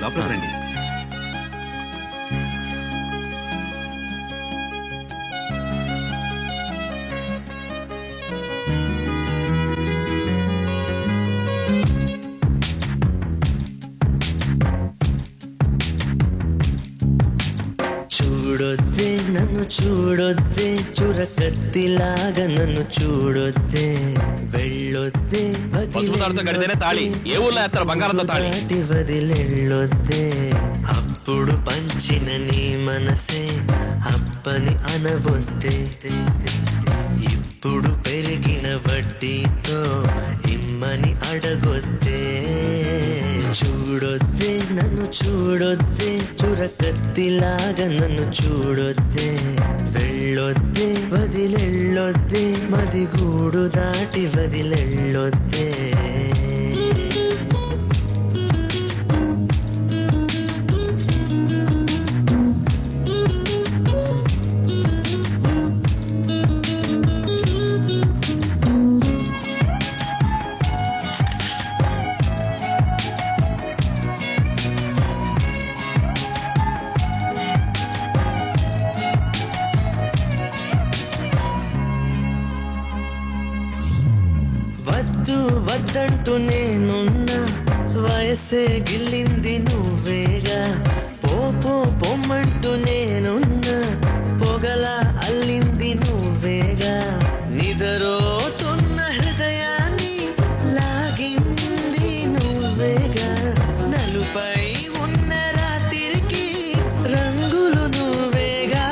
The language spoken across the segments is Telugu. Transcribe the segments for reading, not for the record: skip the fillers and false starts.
లోపలికి రండి. చూడొద్దే నన్ను చూడొద్దే చురకత్తిలాగా నన్ను చూడొద్దే వెళ్ళొద్దే గడితేనే తాళి ఏ ఊళ్ళో వేస్తారు బంగారంతో తాళి వదిలెళ్ళొద్దే అప్పుడు పంచిన నీ మనసే అప్పని అనవొద్దే ఇప్పుడు పెరిగిన వడ్డీతో ఇమ్మని అడగొద్దే చూడొద్దే నన్ను చూడొద్దే చురకత్తిలాగా నన్ను చూడొద్దే వెళ్ళొద్దే వదిలెళ్ళొద్దే మదిగూడు దాటి వదిలెళ్ళొద్దే వద్దు వద్దంటూ నేనున్నా వయసే గిల్లింది నువ్వేగా పొమ్మంటూ నేనున్నా పొగలా అల్లింది నువ్వేగా నిదరోతున్న హృదయాన్ని లాగింది నువ్వేగా నలుపై ఉన్న రాత్రికి రంగులు నువ్వేగా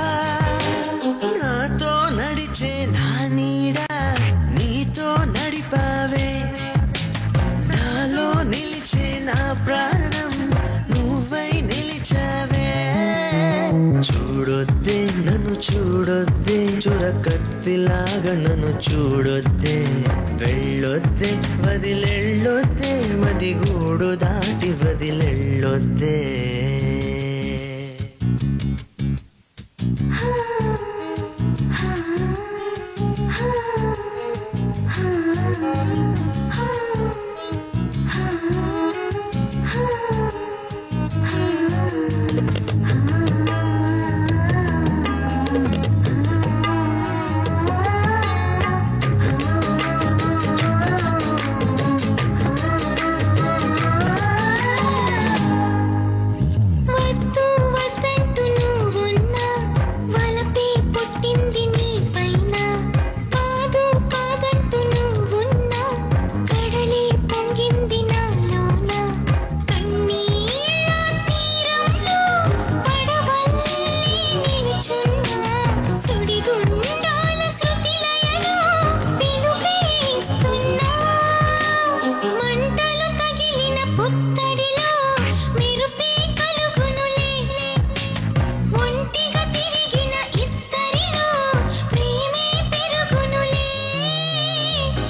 నాతో నడిచే నా నీడ నీతో నడిపావే నాలో నిలిచే నా ప్రాణం నువ్వై నిలిచావే చూడొద్దే నన్ను చూడొద్దే చురకత్తిలాగా నన్ను చూడొద్దే వెళ్ళొద్దే వదిలెళ్ళొద్దే మదిగూడు దాటి వదిలెళ్ళొద్దే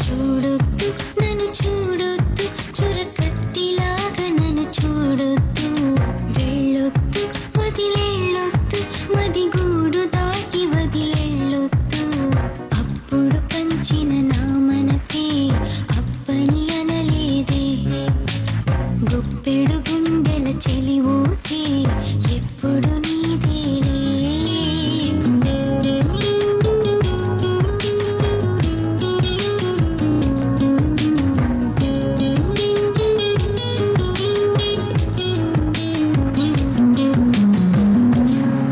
చూడొద్దు నన్ను చూడొద్దు చురకత్తిలాగా నన్ను చూడొద్దు